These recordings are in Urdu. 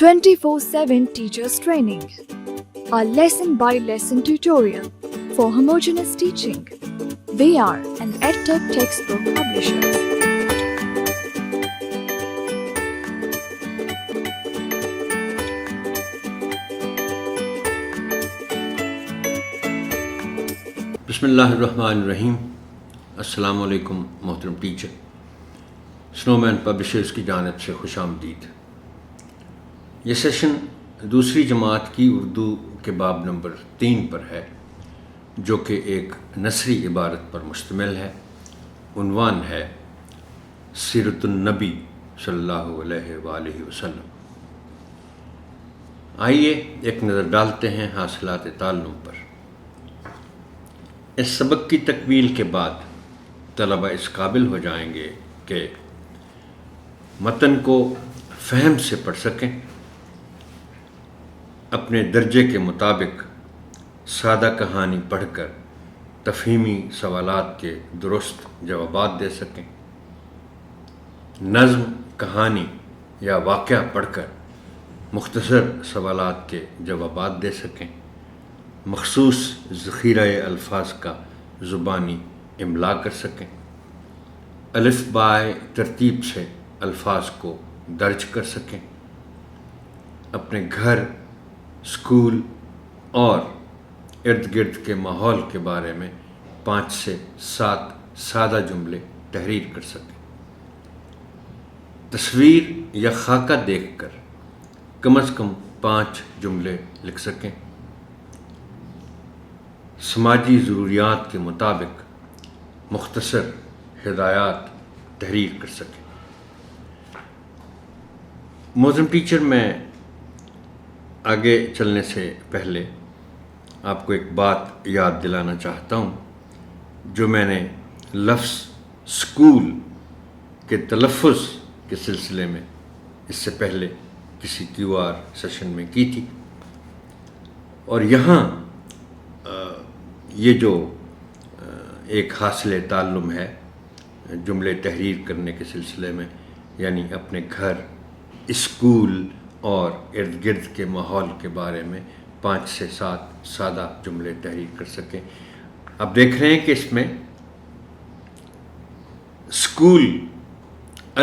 24/7 Teachers Training, a lesson-by-lesson tutorial for homogeneous teaching. We are an EdTech textbook publisher. بسم اللہ الرحمن الرحیم. السلام علیکم محترم ٹیچر. سنو مین پبلشرز کی جانب سے خوش آمدید. یہ سیشن دوسری جماعت کی اردو کے باب نمبر 3 پر ہے، جو کہ ایک نثری عبارت پر مشتمل ہے. عنوان ہے سیرت النبی صلی اللہ علیہ وآلہ وسلم. آئیے ایک نظر ڈالتے ہیں حاصلات تعلم پر. اس سبق کی تکمیل کے بعد طلبہ اس قابل ہو جائیں گے کہ متن کو فہم سے پڑھ سکیں، اپنے درجے کے مطابق سادہ کہانی پڑھ کر تفہیمی سوالات کے درست جوابات دے سکیں، نظم، کہانی یا واقعہ پڑھ کر مختصر سوالات کے جوابات دے سکیں، مخصوص ذخیرہ الفاظ کا زبانی املا کر سکیں، الف بائے ترتیب سے الفاظ کو درج کر سکیں، اپنے گھر، اسکول اور ارد گرد کے ماحول کے بارے میں 5 سے 7 سادہ جملے تحریر کر سکیں، تصویر یا خاکہ دیکھ کر کم از کم 5 جملے لکھ سکیں، سماجی ضروریات کے مطابق مختصر ہدایات تحریر کر سکیں. معزز ٹیچر، میں آگے چلنے سے پہلے آپ کو ایک بات یاد دلانا چاہتا ہوں جو میں نے لفظ اسکول کے تلفظ کے سلسلے میں اس سے پہلے کسی QR سیشن میں کی تھی. اور یہاں یہ جو ایک حاصل تعلم ہے جملے تحریر کرنے کے سلسلے میں، یعنی اپنے گھر، اسکول اور ارد گرد کے ماحول کے بارے میں 5 سے 7 سادہ جملے تحریر کر سکیں. اب دیکھ رہے ہیں کہ اس میں اسکول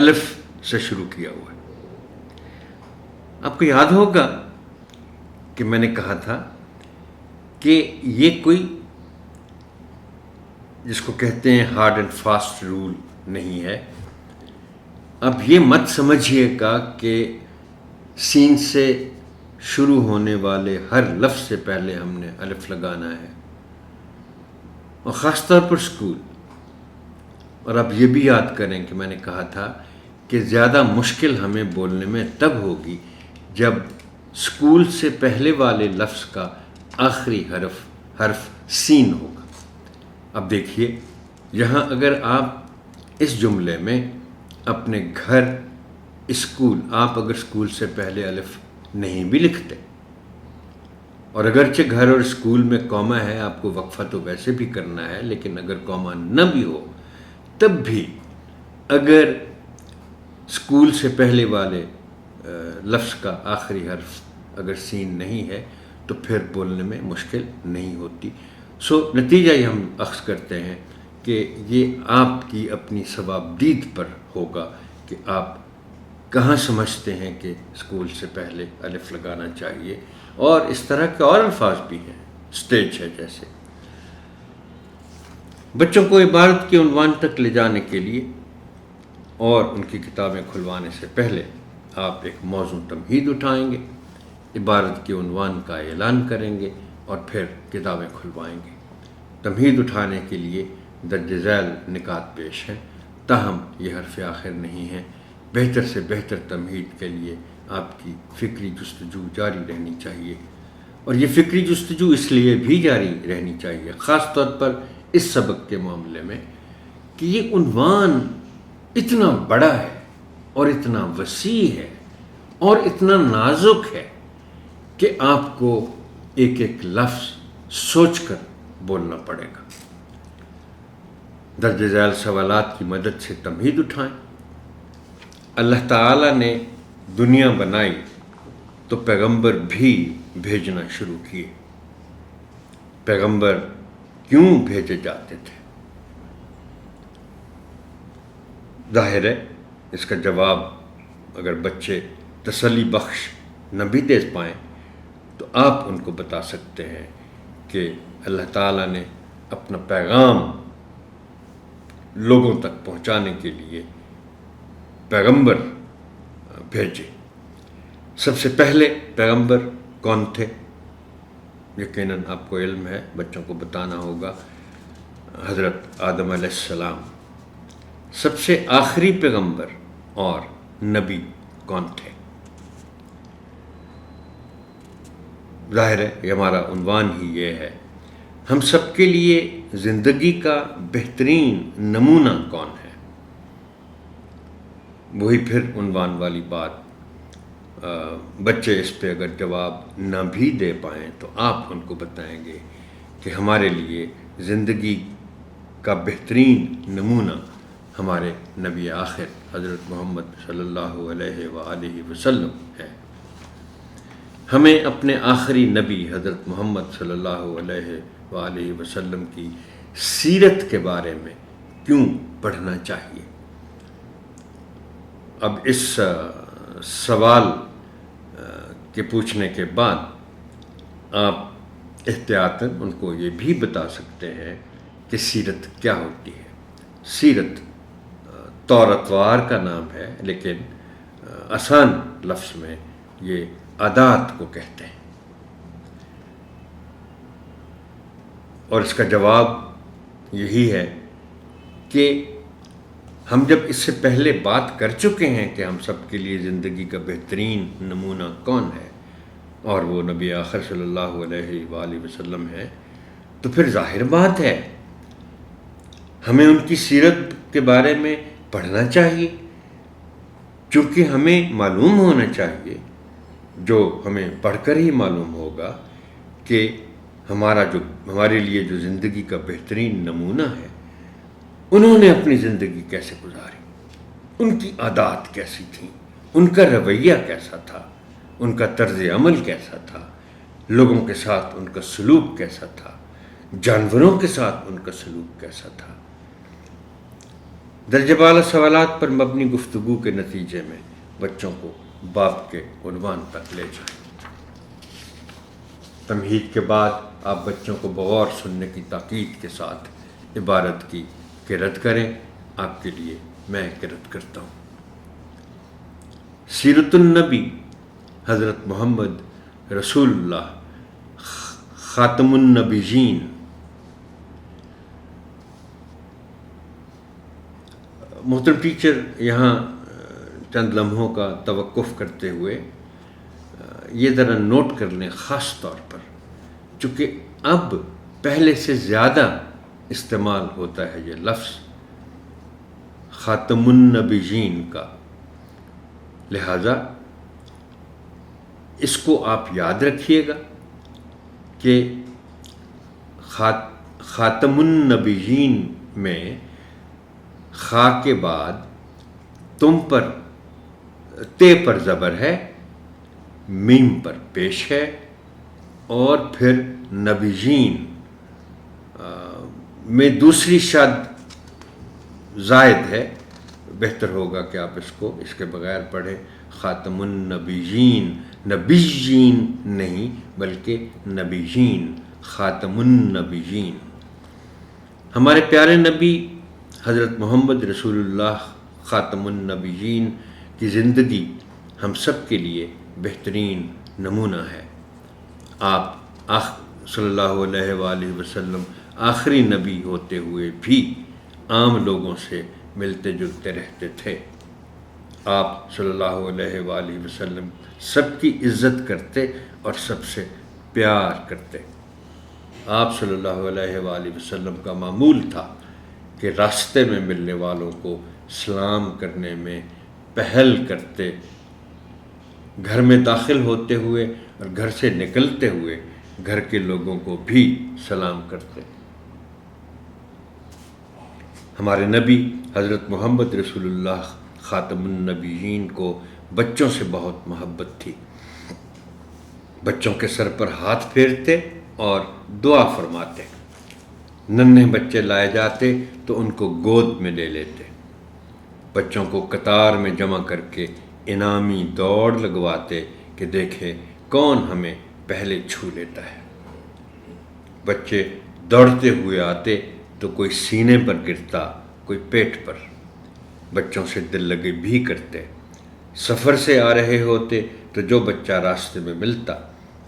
الف سے شروع کیا ہوا ہے. آپ کو یاد ہوگا کہ میں نے کہا تھا کہ یہ کوئی جس کو کہتے ہیں ہارڈ اینڈ فاسٹ رول نہیں ہے. اب یہ مت سمجھیے گا کہ سین سے شروع ہونے والے ہر لفظ سے پہلے ہم نے الف لگانا ہے، اور خاص طور پر اسکول. اور اب یہ بھی یاد کریں کہ میں نے کہا تھا کہ زیادہ مشکل ہمیں بولنے میں تب ہوگی جب اسکول سے پہلے والے لفظ کا آخری حرف سین ہوگا. اب دیکھیے یہاں اگر آپ اس جملے میں اپنے گھر، اسکول، آپ اگر اسکول سے پہلے الف نہیں بھی لکھتے، اور اگرچہ گھر اور اسکول میں کوما ہے، آپ کو وقفہ تو ویسے بھی کرنا ہے، لیکن اگر کوما نہ بھی ہو تب بھی اگر اسکول سے پہلے والے لفظ کا آخری حرف اگر سین نہیں ہے تو پھر بولنے میں مشکل نہیں ہوتی. نتیجہ یہ ہم اخذ کرتے ہیں کہ یہ آپ کی اپنی ثوابدید پر ہوگا کہ آپ کہاں سمجھتے ہیں کہ اسکول سے پہلے الف لگانا چاہیے. اور اس طرح کے اور الفاظ بھی ہیں. اسٹیج ہے جیسے بچوں کو عبارت کے عنوان تک لے جانے کے لیے اور ان کی کتابیں کھلوانے سے پہلے آپ ایک موزوں تمہید اٹھائیں گے، عبارت کے عنوان کا اعلان کریں گے اور پھر کتابیں کھلوائیں گے. تمہید اٹھانے کے لیے درج ذیل نکات پیش ہیں، تاہم یہ حرف آخر نہیں ہے. بہتر سے بہتر تمہید کے لیے آپ کی فکری جستجو جاری رہنی چاہیے، اور یہ فکری جستجو اس لیے بھی جاری رہنی چاہیے خاص طور پر اس سبق کے معاملے میں کہ یہ عنوان اتنا بڑا ہے اور اتنا وسیع ہے اور اتنا نازک ہے کہ آپ کو ایک ایک لفظ سوچ کر بولنا پڑے گا. درج ذیل سوالات کی مدد سے تمہید اٹھائیں. اللہ تعالیٰ نے دنیا بنائی تو پیغمبر بھی بھیجنا شروع کیے۔ پیغمبر کیوں بھیجے جاتے تھے؟ ظاہر ہے اس کا جواب اگر بچے تسلی بخش نہ بھی دے پائیں تو آپ ان کو بتا سکتے ہیں کہ اللہ تعالیٰ نے اپنا پیغام لوگوں تک پہنچانے کے لیے پیغمبر بھیجے۔ سب سے پہلے پیغمبر کون تھے؟ یقیناً آپ کو علم ہے، بچوں کو بتانا ہوگا، حضرت آدم علیہ السلام۔ سب سے آخری پیغمبر اور نبی کون تھے؟ ظاہر ہے یہ ہمارا عنوان ہی یہ ہے، ہم سب کے لیے زندگی کا بہترین نمونہ کون ہے؟ وہی پھر عنوان والی بات، بچے اس پہ اگر جواب نہ بھی دے پائیں تو آپ ان کو بتائیں گے کہ ہمارے لیے زندگی کا بہترین نمونہ ہمارے نبی آخر حضرت محمد صلی اللہ علیہ وآلہ وسلم ہے۔ ہمیں اپنے آخری نبی حضرت محمد صلی اللہ علیہ وآلہ وسلم کی سیرت کے بارے میں کیوں پڑھنا چاہیے؟ اب اس سوال کے پوچھنے کے بعد آپ احتیاطاً ان کو یہ بھی بتا سکتے ہیں کہ سیرت کیا ہوتی ہے۔ سیرت طور اتوار کا نام ہے، لیکن آسان لفظ میں یہ عادات کو کہتے ہیں، اور اس کا جواب یہی ہے کہ ہم جب اس سے پہلے بات کر چکے ہیں کہ ہم سب کے لیے زندگی کا بہترین نمونہ کون ہے اور وہ نبی آخر صلی اللہ علیہ وآلہ وسلم ہے، تو پھر ظاہر بات ہے ہمیں ان کی سیرت کے بارے میں پڑھنا چاہیے، چونکہ ہمیں معلوم ہونا چاہیے، جو ہمیں پڑھ کر ہی معلوم ہوگا کہ ہمارے لیے جو زندگی کا بہترین نمونہ ہے، انہوں نے اپنی زندگی کیسے گزاری، ان کی عادات کیسی تھیں، ان کا رویہ کیسا تھا، ان کا طرز عمل کیسا تھا، لوگوں کے ساتھ ان کا سلوک کیسا تھا، جانوروں کے ساتھ ان کا سلوک کیسا تھا۔ درجہ بالا سوالات پر مبنی گفتگو کے نتیجے میں بچوں کو باب کے عنوان تک لے جائیں۔ تمہید کے بعد آپ بچوں کو بغور سننے کی تاکید کے ساتھ عبارت کی قرأت کریں۔ آپ کے لیے میں قرأت کرتا ہوں۔ سیرت النبی حضرت محمد رسول اللہ خاتم النبیین۔ محترم ٹیچر یہاں چند لمحوں کا توقف کرتے ہوئے یہ ذرا نوٹ کر لیں، خاص طور پر چونکہ اب پہلے سے زیادہ استعمال ہوتا ہے یہ لفظ خاتم النبیین کا، لہٰذا اس کو آپ یاد رکھیے گا کہ خاتم النبیین میں خا کے بعد تم پر تے پر زبر ہے، میم پر پیش ہے، اور پھر نبیین میں دوسری شد زائد ہے۔ بہتر ہوگا کہ آپ اس کے بغیر پڑھیں، خاتم النبیین، نبیین نہیں بلکہ نبیین، خاتم النبیین۔ ہمارے پیارے نبی حضرت محمد رسول اللہ خاتم النبیین کی زندگی ہم سب کے لیے بہترین نمونہ ہے۔ آپ صلی اللہ علیہ وآلہ وسلم آخری نبی ہوتے ہوئے بھی عام لوگوں سے ملتے جلتے رہتے تھے۔ آپ صلی اللہ علیہ وآلہ وسلم سب کی عزت کرتے اور سب سے پیار کرتے۔ آپ صلی اللہ علیہ وآلہ وسلم کا معمول تھا کہ راستے میں ملنے والوں کو سلام کرنے میں پہل کرتے، گھر میں داخل ہوتے ہوئے اور گھر سے نکلتے ہوئے گھر کے لوگوں کو بھی سلام کرتے۔ ہمارے نبی حضرت محمد رسول اللہ خاتم النبیین کو بچوں سے بہت محبت تھی۔ بچوں کے سر پر ہاتھ پھیرتے اور دعا فرماتے۔ ننھے بچے لائے جاتے تو ان کو گود میں لے لیتے۔ بچوں کو قطار میں جمع کر کے انعامی دوڑ لگواتے کہ دیکھے کون ہمیں پہلے چھو لیتا ہے۔ بچے دوڑتے ہوئے آتے تو کوئی سینے پر گرتا، کوئی پیٹ پر۔ بچوں سے دل لگی بھی کرتے۔ سفر سے آ رہے ہوتے تو جو بچہ راستے میں ملتا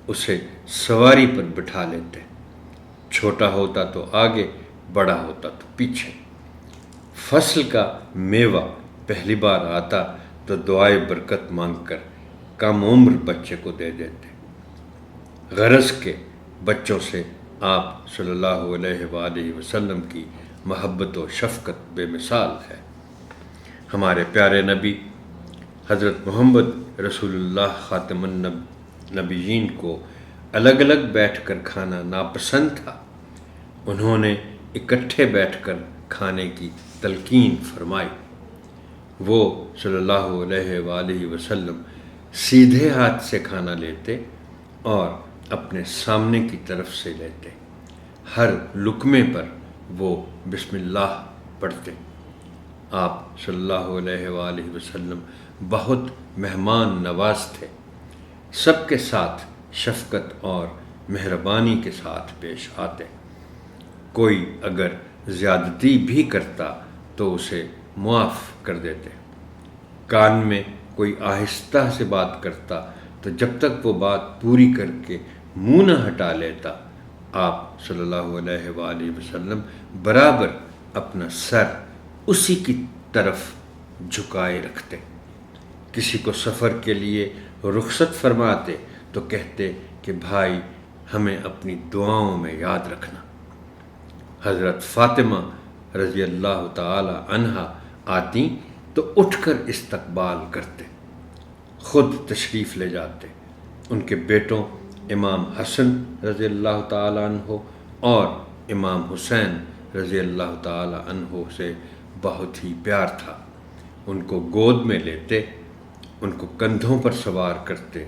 اسے سواری پر بٹھا لیتے۔ چھوٹا ہوتا تو آگے، بڑا ہوتا تو پیچھے۔ فصل کا میوہ پہلی بار آتا تو دعائے برکت مانگ کر کم عمر بچے کو دے دیتے۔ غرض کے بچوں سے آپ صلی اللہ علیہ وآلہ وسلم کی محبت و شفقت بے مثال ہے۔ ہمارے پیارے نبی حضرت محمد رسول اللہ خاتم النبیین کو الگ الگ بیٹھ کر کھانا ناپسند تھا۔ انہوں نے اکٹھے بیٹھ کر کھانے کی تلقین فرمائی۔ وہ صلی اللہ علیہ وآلہ وسلم سیدھے ہاتھ سے کھانا لیتے اور اپنے سامنے کی طرف سے لیتے۔ ہر لقمے پر وہ بسم اللہ پڑھتے۔ آپ صلی اللہ علیہ وآلہ وسلم بہت مہمان نواز تھے۔ سب کے ساتھ شفقت اور مہربانی کے ساتھ پیش آتے۔ کوئی اگر زیادتی بھی کرتا تو اسے معاف کر دیتے۔ کان میں کوئی آہستہ سے بات کرتا تو جب تک وہ بات پوری کر کے منہ نہ ہٹا لیتا، آپ صلی اللہ علیہ وآلہ وسلم برابر اپنا سر اسی کی طرف جھکائے رکھتے۔ کسی کو سفر کے لیے رخصت فرماتے تو کہتے کہ بھائی ہمیں اپنی دعاؤں میں یاد رکھنا۔ حضرت فاطمہ رضی اللہ تعالی عنہا آتی تو اٹھ کر استقبال کرتے، خود تشریف لے جاتے۔ ان کے بیٹوں امام حسن رضی اللہ تعالی عنہ اور امام حسین رضی اللہ تعالی عنہ سے بہت ہی پیار تھا۔ ان کو گود میں لیتے، ان کو کندھوں پر سوار کرتے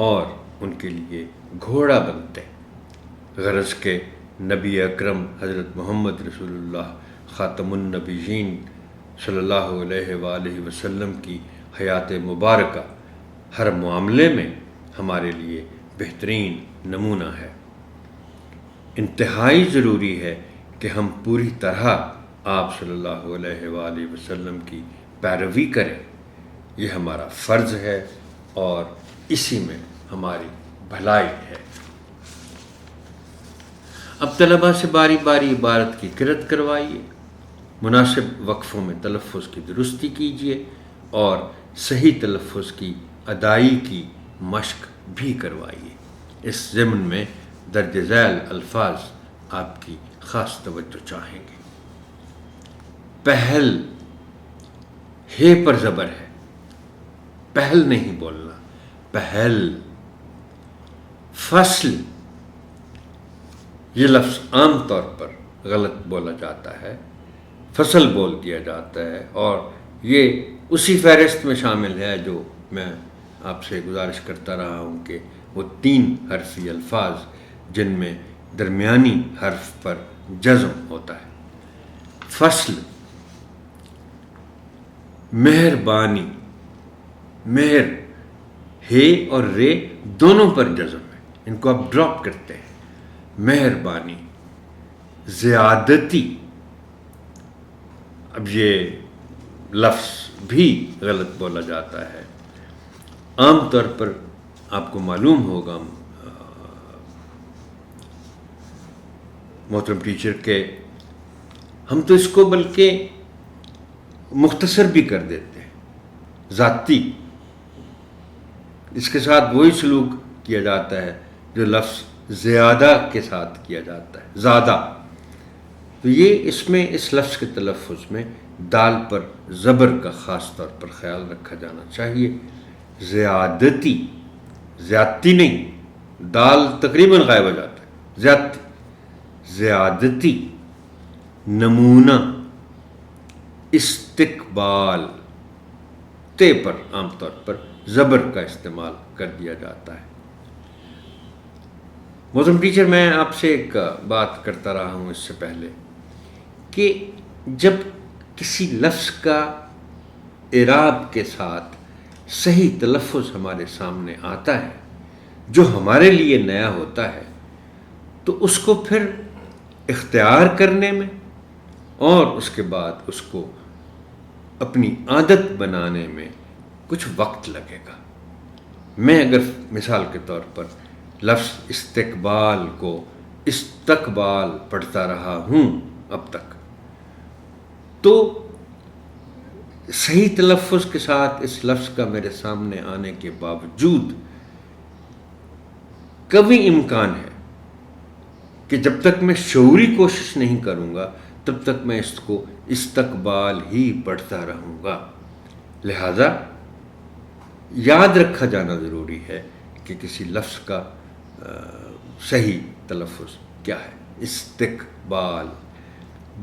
اور ان کے لیے گھوڑا بنتے۔ غرض کے نبی اکرم حضرت محمد رسول اللہ خاتم النبیین صلی اللہ علیہ وآلہ وسلم کی حیات مبارکہ ہر معاملے میں ہمارے لیے بہترین نمونہ ہے۔ انتہائی ضروری ہے کہ ہم پوری طرح آپ صلی اللہ علیہ وآلہ وسلم کی پیروی کریں۔ یہ ہمارا فرض ہے اور اسی میں ہماری بھلائی ہے۔ اب طلباء سے باری باری عبارت کی قرأت کروائیے، مناسب وقفوں میں تلفظ کی درستی کیجیے اور صحیح تلفظ کی ادائی کی مشق بھی کروائیے۔ اس ضمن میں درج ذیل الفاظ آپ کی خاص توجہ چاہیں گے۔ پہل، ہے پر زبر ہے، پہل نہیں بولنا، پہل۔ فصل، یہ لفظ عام طور پر غلط بولا جاتا ہے، فصل بول دیا جاتا ہے، اور یہ اسی فہرست میں شامل ہے جو میں آپ سے گزارش کرتا رہا ہوں کہ وہ 3 حرفی الفاظ جن میں درمیانی حرف پر جزم ہوتا ہے۔ فصل، مہربانی، مہر، ہے اور رے دونوں پر جزم ہے، ان کو آپ ڈراپ کرتے ہیں۔ مہربانی۔ زیادتی، اب یہ لفظ بھی غلط بولا جاتا ہے۔ عام طور پر آپ کو معلوم ہوگا محترم ٹیچر کہ ہم تو اس کو بلکہ مختصر بھی کر دیتے ہیں، ذاتی۔ اس کے ساتھ وہی سلوک کیا جاتا ہے جو لفظ زیادہ کے ساتھ کیا جاتا ہے، زیادہ۔ تو یہ اس میں اس لفظ کے تلفظ میں دال پر زبر کا خاص طور پر خیال رکھا جانا چاہیے۔ زیادتی، زیادتی نہیں، دال تقریباً غائب ہو جاتا ہے، زیادتی، زیادتی۔ نمونہ، استقبال، تے پر عام طور پر زبر کا استعمال کر دیا جاتا ہے۔ محترم ٹیچر، میں آپ سے ایک بات کرتا رہا ہوں اس سے پہلے کہ جب کسی لفظ کا اعراب کے ساتھ صحیح تلفظ ہمارے سامنے آتا ہے جو ہمارے لیے نیا ہوتا ہے تو اس کو پھر اختیار کرنے میں اور اس کے بعد اس کو اپنی عادت بنانے میں کچھ وقت لگے گا۔ میں اگر مثال کے طور پر لفظ استقبال کو استقبال پڑھتا رہا ہوں اب تک، تو صحیح تلفظ کے ساتھ اس لفظ کا میرے سامنے آنے کے باوجود کبھی امکان ہے کہ جب تک میں شعوری کوشش نہیں کروں گا تب تک میں اس کو استقبال ہی پڑھتا رہوں گا۔ لہذا یاد رکھا جانا ضروری ہے کہ کسی لفظ کا صحیح تلفظ کیا ہے۔ استقبال،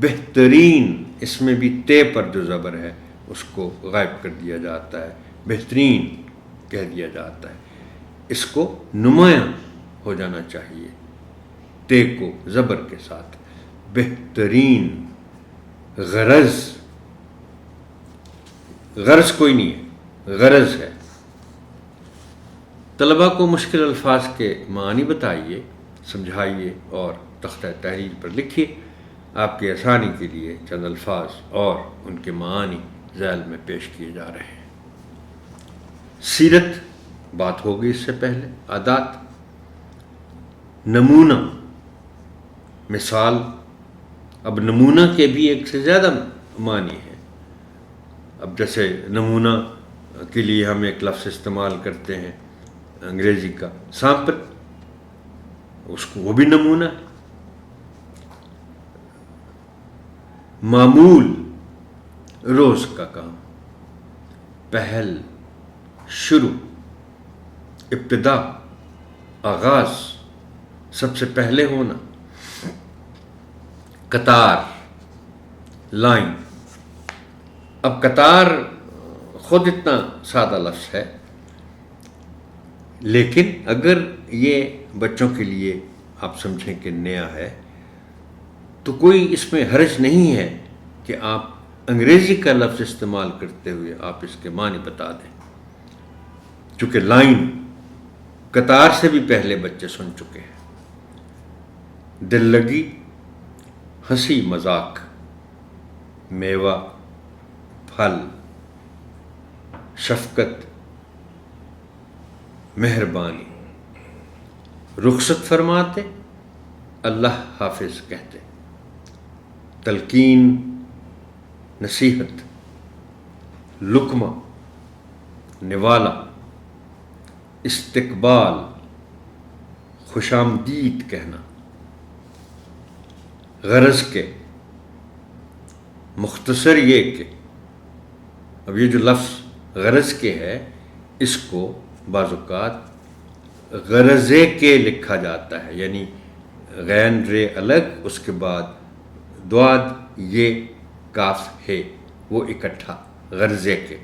بہترین، اس میں بھی تے پر جو زبر ہے اس کو غائب کر دیا جاتا ہے، بہترین کہہ دیا جاتا ہے، اس کو نمایاں ہو جانا چاہیے تے کو زبر کے ساتھ، بہترین۔ غرض، غرض کوئی نہیں ہے، غرض ہے۔ طلباء کو مشکل الفاظ کے معنی بتائیے، سمجھائیے اور تختہ تحریر پر لکھیے۔ آپ کی آسانی کے لیے چند الفاظ اور ان کے معانی ذیل میں پیش کیے جا رہے ہیں۔ سیرت، بات ہوگی اس سے پہلے۔ عادات، نمونہ، مثال۔ اب نمونہ کے بھی ایک سے زیادہ معنی ہے۔ اب جیسے نمونہ کے لیے ہم ایک لفظ استعمال کرتے ہیں انگریزی کا، سیمپل، اس کو وہ بھی نمونہ ہے۔ معمول، روز کا کام، پہل، شروع، ابتدا، آغاز، سب سے پہلے ہونا۔ قطار، لائن۔ اب قطار خود اتنا سادہ لفظ ہے، لیکن اگر یہ بچوں کے لیے آپ سمجھیں کہ نیا ہے تو کوئی اس میں حرج نہیں ہے کہ آپ انگریزی کا لفظ استعمال کرتے ہوئے آپ اس کے معنی بتا دیں، چونکہ لائن، قطار سے بھی پہلے بچے سن چکے ہیں۔ دل لگی، ہنسی مذاق، میوہ، پھل، شفقت، مہربانی، رخصت فرماتے، اللہ حافظ کہتے، تلقین، نصیحت، لقمہ، نوالا، استقبال، خوش آمدید کہنا۔ غرض کے، مختصر یہ کہ اب یہ جو لفظ غرض کے ہے اس کو بعض اوقات غرضے کے لکھا جاتا ہے، یعنی غین رے الگ، اس کے بعد دواد یہ کاف ہے، وہ اکٹھا، غرضے کے۔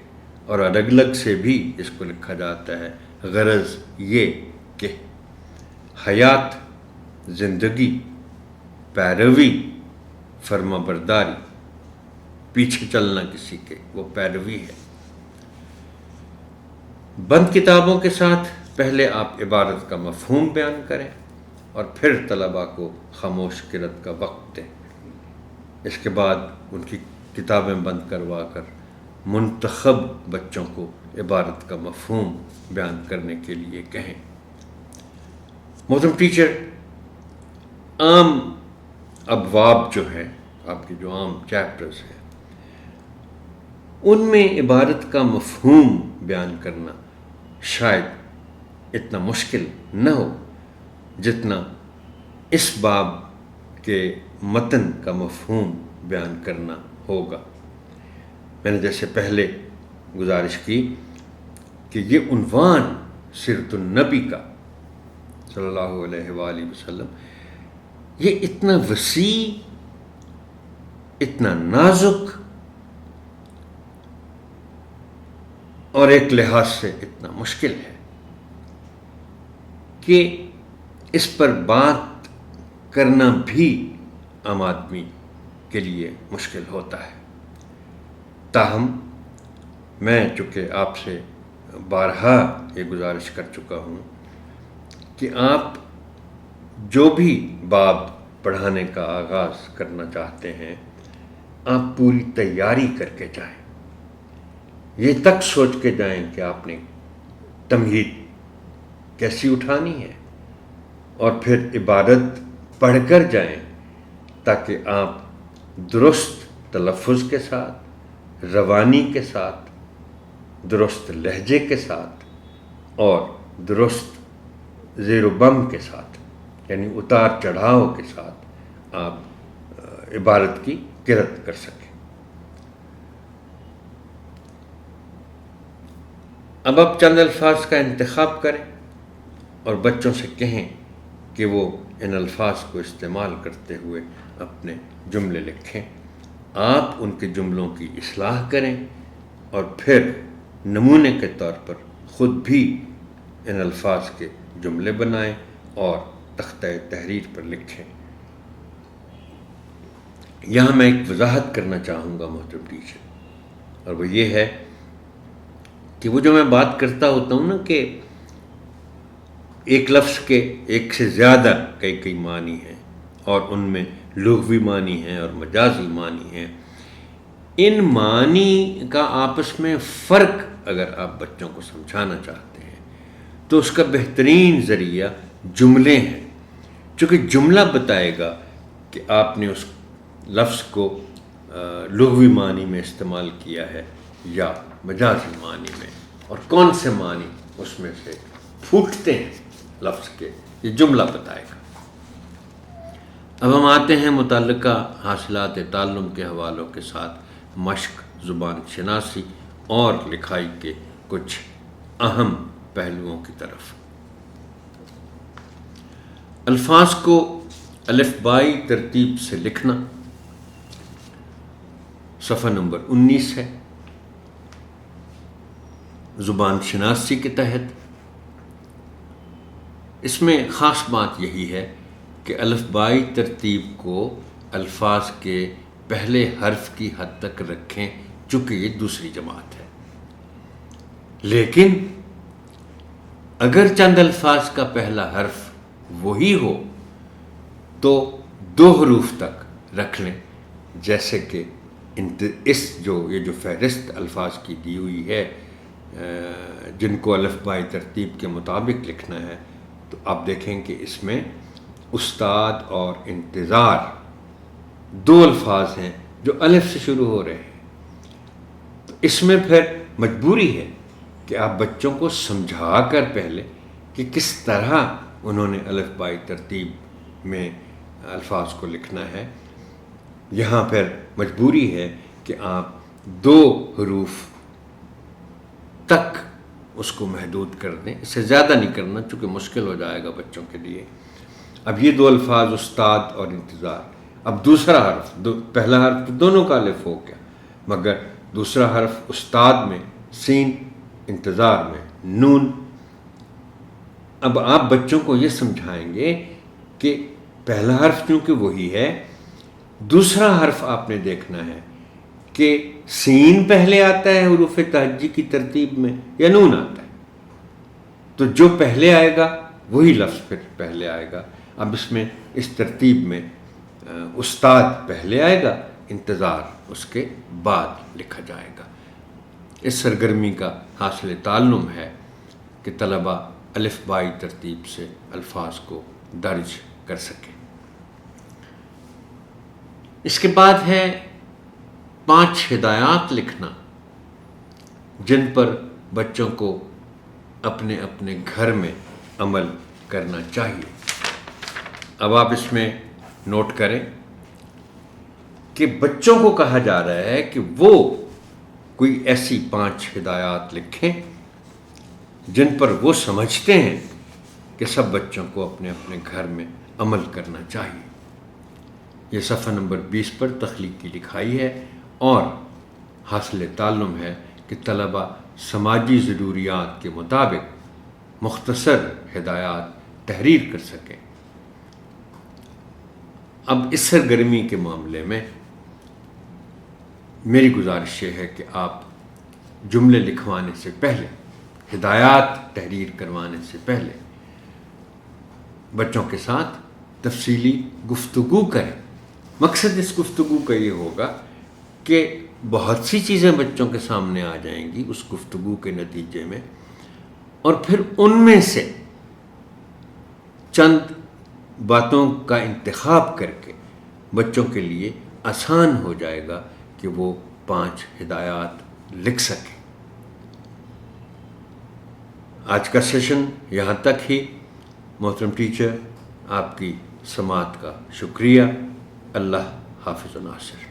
اور الگ الگ سے بھی اس کو لکھا جاتا ہے غرض یہ کہ۔ حیات، زندگی، پیروی، فرما برداری، پیچھے چلنا کسی کے، وہ پیروی ہے۔ بند کتابوں کے ساتھ پہلے آپ عبارت کا مفہوم بیان کریں اور پھر طلباء کو خاموش قرأت کا وقت دیں۔ اس کے بعد ان کی کتابیں بند کروا کر منتخب بچوں کو عبارت کا مفہوم بیان کرنے کے لیے کہیں۔ محترم ٹیچر، عام ابواب جو ہیں، آپ کے جو عام چیپٹرز ہیں، ان میں عبارت کا مفہوم بیان کرنا شاید اتنا مشکل نہ ہو جتنا اس باب کے متن کا مفہوم بیان کرنا ہوگا۔ میں نے جیسے پہلے گزارش کی کہ یہ عنوان سیرت النبی کا صلی اللہ علیہ وآلہ وسلم، یہ اتنا وسیع، اتنا نازک اور ایک لحاظ سے اتنا مشکل ہے کہ اس پر بات کرنا بھی عام آدمی کے لیے مشکل ہوتا ہے. تاہم میں چونکہ آپ سے بارہا یہ گزارش کر چکا ہوں کہ آپ جو بھی باب پڑھانے کا آغاز کرنا چاہتے ہیں آپ پوری تیاری کر کے جائیں. یہ تک سوچ کے جائیں کہ آپ نے تمہید کیسی اٹھانی ہے اور پھر عبارت پڑھ کر جائیں تاکہ آپ درست تلفظ کے ساتھ، روانی کے ساتھ، درست لہجے کے ساتھ اور درست زیر و بم کے ساتھ، یعنی اتار چڑھاؤ کے ساتھ آپ عبارت کی قرأت کر سکیں. اب آپ چند الفاظ کا انتخاب کریں اور بچوں سے کہیں کہ وہ ان الفاظ کو استعمال کرتے ہوئے اپنے جملے لکھیں. آپ ان کے جملوں کی اصلاح کریں اور پھر نمونے کے طور پر خود بھی ان الفاظ کے جملے بنائیں اور تختہ تحریر پر لکھیں. یہاں میں ایک وضاحت کرنا چاہوں گا محترم ٹیچر، اور وہ یہ ہے کہ وہ جو میں بات کرتا ہوتا ہوں نا کہ ایک لفظ کے ایک سے زیادہ کئی معنی ہیں اور ان میں لغوی معنی ہیں اور مجازی معنی ہیں. ان معنی کا آپس میں فرق اگر آپ بچوں کو سمجھانا چاہتے ہیں تو اس کا بہترین ذریعہ جملے ہیں، چونکہ جملہ بتائے گا کہ آپ نے اس لفظ کو لغوی معنی میں استعمال کیا ہے یا مجازی معنی میں، اور کون سے معنی اس میں سے پھوٹتے ہیں لفظ کے، یہ جملہ بتائے گا. اب ہم آتے ہیں متعلقہ حاصلات تعلم کے حوالوں کے ساتھ مشق، زبان شناسی اور لکھائی کے کچھ اہم پہلوؤں کی طرف. الفاظ کو الفبائی ترتیب سے لکھنا صفحہ نمبر 19 ہے. زبان شناسی کے تحت اس میں خاص بات یہی ہے کہ الفبائی ترتیب کو الفاظ کے پہلے حرف کی حد تک رکھیں، چونکہ یہ دوسری جماعت ہے. لیکن اگر چند الفاظ کا پہلا حرف وہی ہو تو 2 حروف تک رکھ لیں، جیسے کہ یہ جو فہرست الفاظ کی دی ہوئی ہے جن کو الفبائی ترتیب کے مطابق لکھنا ہے، تو آپ دیکھیں کہ اس میں استاد اور انتظار 2 الفاظ ہیں جو الف سے شروع ہو رہے ہیں. تو اس میں پھر مجبوری ہے کہ آپ بچوں کو سمجھا کر پہلے کہ کس طرح انہوں نے الفبائی ترتیب میں الفاظ کو لکھنا ہے. یہاں پھر مجبوری ہے کہ آپ 2 حروف تک اس کو محدود کر دیں، اس سے زیادہ نہیں کرنا چونکہ مشکل ہو جائے گا بچوں کے لیے. اب یہ 2 الفاظ استاد اور انتظار. اب دوسرا حرف، پہلا حرف دونوں کا الف ہو گیا، مگر دوسرا حرف استاد میں سین، انتظار میں نون. اب آپ بچوں کو یہ سمجھائیں گے کہ پہلا حرف چونکہ وہی ہے، دوسرا حرف آپ نے دیکھنا ہے کہ سین پہلے آتا ہے حروف تہجی کی ترتیب میں یا نون آتا ہے. تو جو پہلے آئے گا وہی لفظ پھر پہلے آئے گا. اب اس میں اس ترتیب میں استاد پہلے آئے گا، انتظار اس کے بعد لکھا جائے گا. اس سرگرمی کا حاصل تعلم ہے کہ طلبہ الفبائی ترتیب سے الفاظ کو درج کر سکیں. اس کے بعد ہے 5 ہدایات لکھنا جن پر بچوں کو اپنے اپنے گھر میں عمل کرنا چاہیے. اب آپ اس میں نوٹ کریں کہ بچوں کو کہا جا رہا ہے کہ وہ کوئی ایسی 5 ہدایات لکھیں جن پر وہ سمجھتے ہیں کہ سب بچوں کو اپنے اپنے گھر میں عمل کرنا چاہیے. یہ صفحہ نمبر 20 پر تخلیقی لکھائی ہے اور حاصل تعلم ہے کہ طلبہ سماجی ضروریات کے مطابق مختصر ہدایات تحریر کر سکیں۔ اب اس سرگرمی کے معاملے میں میری گزارش یہ ہے کہ آپ جملے لکھوانے سے پہلے، ہدایات تحریر کروانے سے پہلے بچوں کے ساتھ تفصیلی گفتگو کریں۔ مقصد اس گفتگو کا یہ ہوگا کہ بہت سی چیزیں بچوں کے سامنے آ جائیں گی اس گفتگو کے نتیجے میں، اور پھر ان میں سے چند باتوں کا انتخاب کر کے بچوں کے لیے آسان ہو جائے گا کہ وہ 5 ہدایات لکھ سکیں۔ آج کا سیشن یہاں تک ہی۔ محترم ٹیچر، آپ کی سماعت کا شکریہ۔ اللہ حافظ و ناصر۔